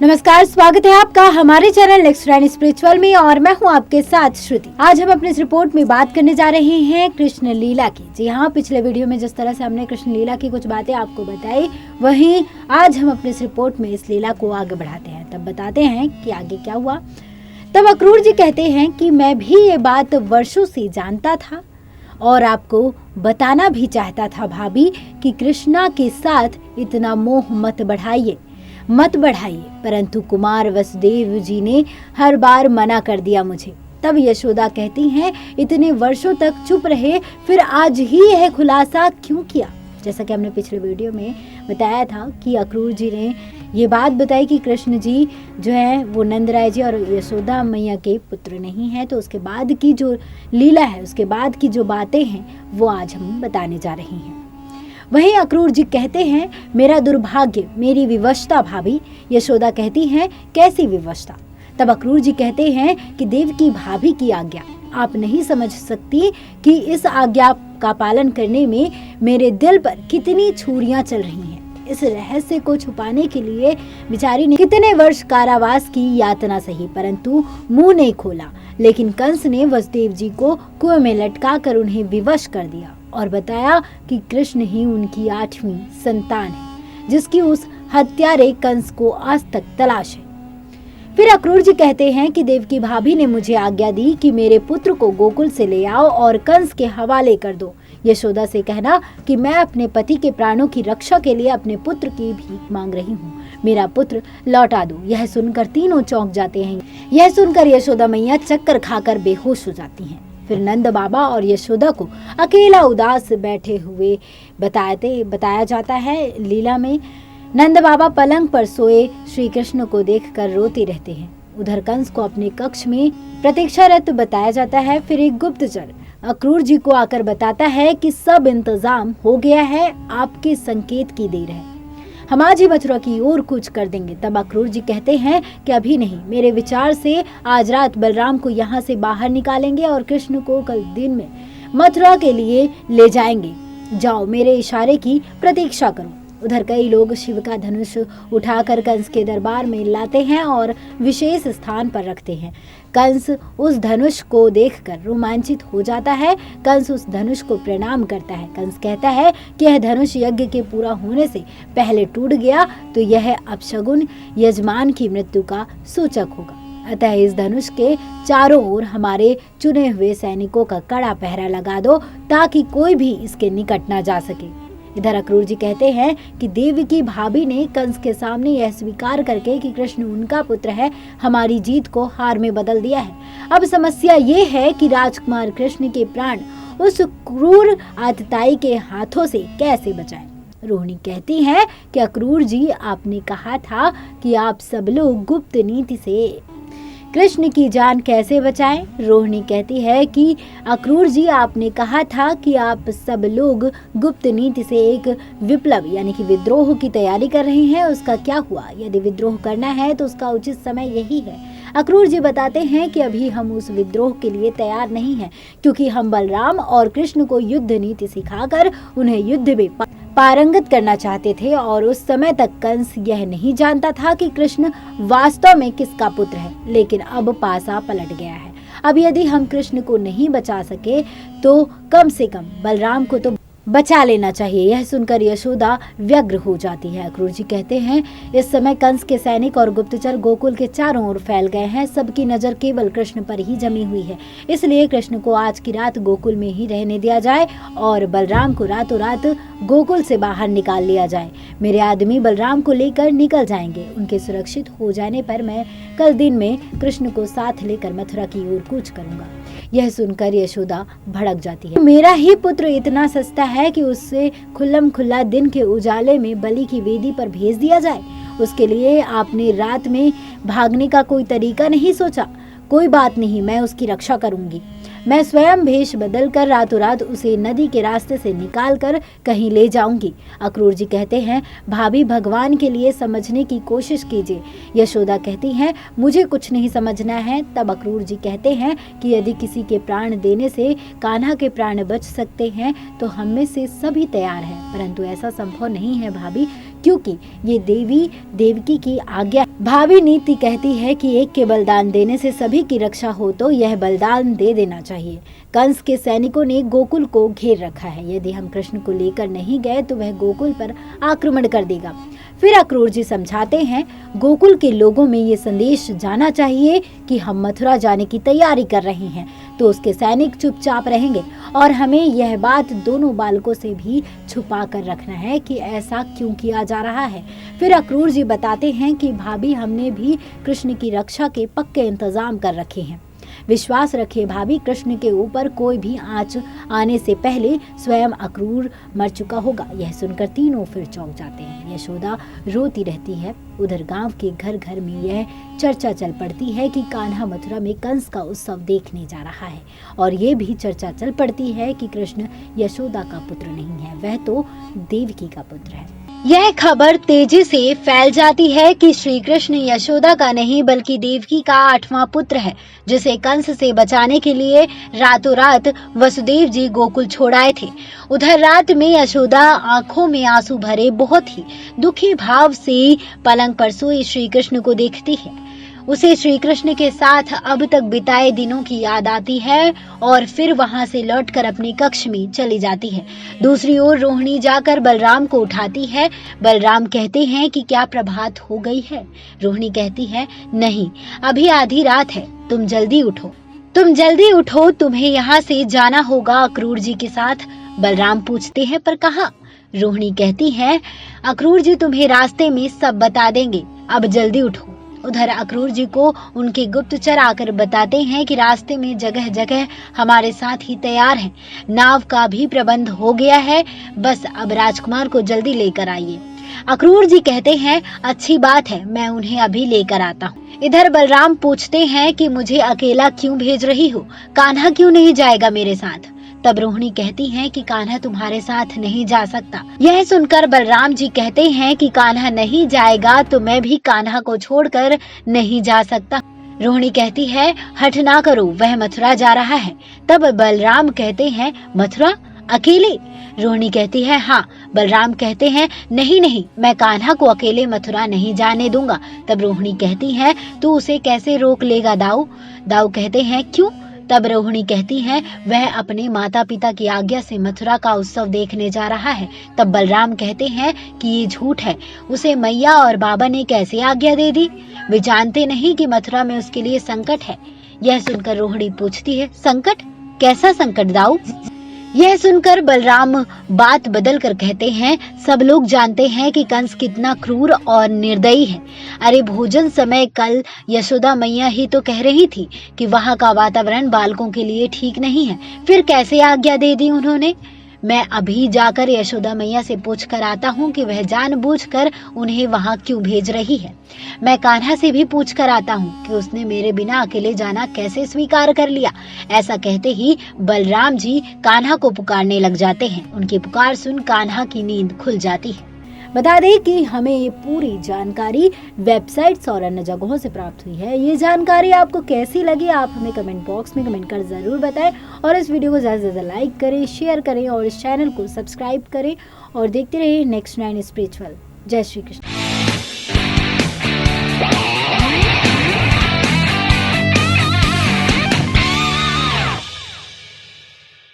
नमस्कार, स्वागत है आपका हमारे चैनल नेक्स्ट राइन स्पिरिचुअल में और मैं हूं आपके साथ श्रुति। आज हम अपने इस रिपोर्ट में बात करने जा रहे हैं कृष्ण लीला की। जी हाँ, पिछले वीडियो में जिस तरह से हमने कृष्ण लीला की कुछ बातें आपको बताई, वहीं आज हम अपने इस रिपोर्ट में इस लीला को आगे बढ़ाते हैं। तब बताते हैं कि आगे क्या हुआ। तब अक्रूर जी कहते हैं कि मैं भी ये बात वर्षों से जानता था और आपको बताना भी चाहता था भाभी कि कृष्णा के साथ इतना मोह मत बढ़ाइए, परंतु कुमार वसुदेव जी ने हर बार मना कर दिया मुझे। तब यशोदा कहती हैं, इतने वर्षों तक चुप रहे, फिर आज ही यह खुलासा क्यों किया। जैसा कि हमने पिछले वीडियो में बताया था कि अक्रूर जी ने ये बात बताई कि कृष्ण जी जो है वो नंदराय जी और यशोदा मैया के पुत्र नहीं है। तो उसके बाद की जो लीला है, उसके बाद की जो बातें हैं, वो आज हम बताने जा रहे हैं। वहीं अक्रूर जी कहते हैं, मेरा दुर्भाग्य, मेरी विवशता भाभी। यशोदा कहती हैं, कैसी विवशता। तब अक्रूर जी कहते हैं कि देव की भाभी की आज्ञा आप नहीं समझ सकती कि इस आज्ञा का पालन करने में मेरे दिल पर कितनी छुरियां चल रही हैं। इस रहस्य को छुपाने के लिए बेचारी ने कितने वर्ष कारावास की यातना सही, परंतु मुंह नहीं खोला। लेकिन कंस ने वसुदेव जी को कुएं में लटका कर उन्हें विवश कर दिया और बताया कि कृष्ण ही उनकी 8वीं संतान है, जिसकी उस हत्यारे कंस को आज तक तलाश है। फिर अक्रूर जी कहते हैं कि देव की भाभी ने मुझे आज्ञा दी कि मेरे पुत्र को गोकुल से ले आओ और कंस के हवाले कर दो। यशोदा से कहना कि मैं अपने पति के प्राणों की रक्षा के लिए अपने पुत्र की भीख मांग रही हूँ, मेरा पुत्र लौटा दो। यह सुनकर तीनों चौंक जाते हैं। यह सुनकर यशोदा मैया चक्कर खाकर बेहोश हो जाती हैं। फिर नंद बाबा और यशोदा को अकेला उदास बैठे हुए बताया जाता है। लीला में नंद बाबा पलंग पर सोए श्री कृष्ण को देखकर रोते रहते हैं। उधर कंस को अपने कक्ष में प्रतीक्षारत बताया जाता है। फिर एक गुप्तचर अक्रूर जी को आकर बताता है कि सब इंतजाम हो गया है, आपके संकेत की देर है, हम आज ही मथुरा की ओर कूच कर देंगे। तब अक्रूर जी कहते हैं कि अभी नहीं, मेरे विचार से आज रात बलराम को यहाँ से बाहर निकालेंगे और कृष्ण को कल दिन में मथुरा के लिए ले जाएंगे। जाओ, मेरे इशारे की प्रतीक्षा करो। उधर कई लोग शिव का धनुष उठाकर कंस के दरबार में लाते हैं और विशेष स्थान पर रखते हैं। कंस उस धनुष को देखकर रोमांचित हो जाता है। कंस उस धनुष को प्रणाम करता है। कंस कहता है कि यह धनुष यज्ञ के पूरा होने से पहले टूट गया तो यह अपशगुन यजमान की मृत्यु का सूचक होगा। अतः इस धनुष के चारों ओर हमारे चुने हुए सैनिकों का कड़ा पहरा लगा दो ताकि कोई भी इसके निकट न जा सके। इधर अक्रूर जी कहते हैं कि देव की भाभी ने कंस के सामने यह स्वीकार करके कि कृष्ण उनका पुत्र है, हमारी जीत को हार में बदल दिया है। अब समस्या ये है कि राजकुमार कृष्ण के प्राण उस क्रूर आतताई के हाथों से कैसे बचाएं। रोहिणी कहती है कि अक्रूर जी, आपने कहा था कि आप सब लोग गुप्त नीति से कृष्ण की जान कैसे बचाएं। रोहिणी कहती है कि अक्रूर जी, आपने कहा था कि आप सब लोग गुप्त नीति से एक विप्लव यानी कि विद्रोह की तैयारी कर रहे हैं, उसका क्या हुआ। यदि विद्रोह करना है तो उसका उचित समय यही है। अक्रूर जी बताते हैं कि अभी हम उस विद्रोह के लिए तैयार नहीं हैं, क्योंकि हम बलराम और कृष्ण को युद्ध नीति सिखाकर उन्हें युद्ध में पारंगत करना चाहते थे और उस समय तक कंस यह नहीं जानता था कि कृष्ण वास्तव में किसका पुत्र है। लेकिन अब पासा पलट गया है। अब यदि हम कृष्ण को नहीं बचा सके तो कम से कम बलराम को तो बचा लेना चाहिए। यह सुनकर यशोदा व्यग्र हो जाती है। अक्रूर जी कहते हैं, इस समय कंस के सैनिक और गुप्तचर गोकुल के चारों ओर फैल गए हैं। सबकी नजर केवल कृष्ण पर ही जमी हुई है, इसलिए कृष्ण को आज की रात गोकुल में ही रहने दिया जाए और बलराम को रातों रात गोकुल से बाहर निकाल लिया जाए। मेरे आदमी बलराम को लेकर निकल जाएंगे। उनके सुरक्षित हो जाने पर मैं कल दिन में कृष्ण को साथ लेकर मथुरा की ओर कूच करूंगा। यह सुनकर यशोदा भड़क जाती है। मेरा ही पुत्र इतना सस्ता है कि उससे खुल्लम खुल्ला दिन के उजाले में बलि की वेदी पर भेज दिया जाए। उसके लिए आपने रात में भागने का कोई तरीका नहीं सोचा। कोई बात नहीं, मैं उसकी रक्षा करूंगी। मैं स्वयं भेष बदलकर रातों रात उसे नदी के रास्ते से निकालकर कहीं ले जाऊंगी। अक्रूर जी कहते हैं, भाभी भगवान के लिए समझने की कोशिश कीजिए। यशोदा कहती हैं, मुझे कुछ नहीं समझना है। तब अक्रूर जी कहते हैं कि यदि किसी के प्राण देने से कान्हा के प्राण बच सकते हैं तो हम में से सभी तैयार हैं, परंतु ऐसा संभव नहीं है भाभी, क्योंकि ये देवी देवकी की आज्ञा। भावी नीति कहती है कि एक के बलिदान देने से सभी की रक्षा हो, तो यह बलिदान दे देना चाहिए। कंस के सैनिकों ने गोकुल को घेर रखा है। यदि हम कृष्ण को लेकर नहीं गए तो वह गोकुल पर आक्रमण कर देगा। फिर अक्रूर जी समझाते हैं, गोकुल के लोगों में ये संदेश जाना चाहिए कि हम मथुरा जाने की तैयारी कर रहे हैं, तो उसके सैनिक चुपचाप रहेंगे और हमें यह बात दोनों बालकों से भी छुपा कर रखना है कि ऐसा क्यों किया जा रहा है। फिर अक्रूर जी बताते हैं कि भाभी, हमने भी कृष्ण की रक्षा के पक्के इंतजाम कर रखे हैं। विश्वास रखिए भाभी, कृष्ण के ऊपर कोई भी आंच आने से पहले स्वयं अक्रूर मर चुका होगा। यह सुनकर तीनों फिर चौंक जाते हैं। यशोदा रोती रहती है। उधर गांव के घर घर में यह चर्चा चल पड़ती है कि कान्हा मथुरा में कंस का उत्सव देखने जा रहा है, और ये भी चर्चा चल पड़ती है कि कृष्ण यशोदा का पुत्र नहीं है, वह तो देवकी का पुत्र है। यह खबर तेजी से फैल जाती है कि श्री कृष्ण यशोदा का नहीं बल्कि देवकी का 8वां पुत्र है, जिसे कंस से बचाने के लिए रातों रात वसुदेव जी गोकुल छोड़ आए थे। उधर रात में यशोदा आंखों में आंसू भरे बहुत ही दुखी भाव से पलंग पर सोए श्री कृष्ण को देखती है। उसे श्री कृष्ण के साथ अब तक बिताए दिनों की याद आती है और फिर वहां से लौटकर अपने कक्ष में चली जाती है। दूसरी ओर रोहिणी जाकर बलराम को उठाती है। बलराम कहते हैं कि क्या प्रभात हो गई है? रोहिणी कहती है, नहीं, अभी आधी रात है, तुम जल्दी उठो, तुम्हें यहाँ से जाना होगा अक्रूर जी के साथ। बलराम पूछते हैं, पर कहाँ? रोहिणी कहती है, अक्रूर जी तुम्हें रास्ते में सब बता देंगे, अब जल्दी उठो। उधर अक्रूर जी को उनके गुप्तचर आकर बताते हैं कि रास्ते में जगह जगह हमारे साथ ही तैयार हैं, नाव का भी प्रबंध हो गया है, बस अब राजकुमार को जल्दी लेकर आइए। अक्रूर जी कहते हैं, अच्छी बात है, मैं उन्हें अभी लेकर आता हूँ। इधर बलराम पूछते हैं कि मुझे अकेला क्यों भेज रही हो, कान्हा क्यों नहीं जाएगा मेरे साथ? तब रोहिणी कहती है कि कान्हा तुम्हारे साथ नहीं जा सकता। यह सुनकर बलराम जी कहते हैं कि कान्हा नहीं जाएगा तो मैं भी कान्हा को छोड़कर नहीं जा सकता। रोहिणी कहती है, हठ ना करो, वह मथुरा जा रहा है। तब बलराम कहते हैं, मथुरा अकेले? रोहिणी कहती है, हाँ। बलराम कहते हैं, नहीं, मैं कान्हा को अकेले मथुरा नहीं जाने दूंगा। तब रोहिणी कहती है, तू उसे कैसे रोक लेगा दाऊ? दाऊ कहते हैं, क्यों? तब रोहिणी कहती है, वह अपने माता पिता की आज्ञा से मथुरा का उत्सव देखने जा रहा है। तब बलराम कहते हैं कि ये झूठ है, उसे मैया और बाबा ने कैसे आज्ञा दे दी? वे जानते नहीं कि मथुरा में उसके लिए संकट है। यह सुनकर रोहिणी पूछती है, संकट? कैसा संकट दाऊ? यह सुनकर बलराम बात बदल कर कहते हैं, सब लोग जानते हैं कि कंस कितना क्रूर और निर्दयी है। अरे भोजन समय कल यशोदा मैया ही तो कह रही थी कि वहाँ का वातावरण बालकों के लिए ठीक नहीं है, फिर कैसे आज्ञा दे दी उन्होंने? मैं अभी जाकर यशोदा मैया से पूछ कर आता हूँ कि वह जानबूझकर उन्हें वहाँ क्यों भेज रही है। मैं कान्हा से भी पूछ कर आता हूँ कि उसने मेरे बिना अकेले जाना कैसे स्वीकार कर लिया। ऐसा कहते ही बलराम जी कान्हा को पुकारने लग जाते हैं। उनकी पुकार सुन कान्हा की नींद खुल जाती है। बता दें कि हमें ये पूरी जानकारी वेबसाइट्स और अन्य जगहों से प्राप्त हुई है। ये जानकारी आपको कैसी लगी, आप हमें कमेंट बॉक्स में कमेंट कर ज़रूर बताएं और इस वीडियो को ज़्यादा से ज़्यादा लाइक करें, शेयर करें और इस चैनल को सब्सक्राइब करें और देखते रहिए नेक्स्ट 9 स्पिरिचुअल। जय श्री कृष्ण।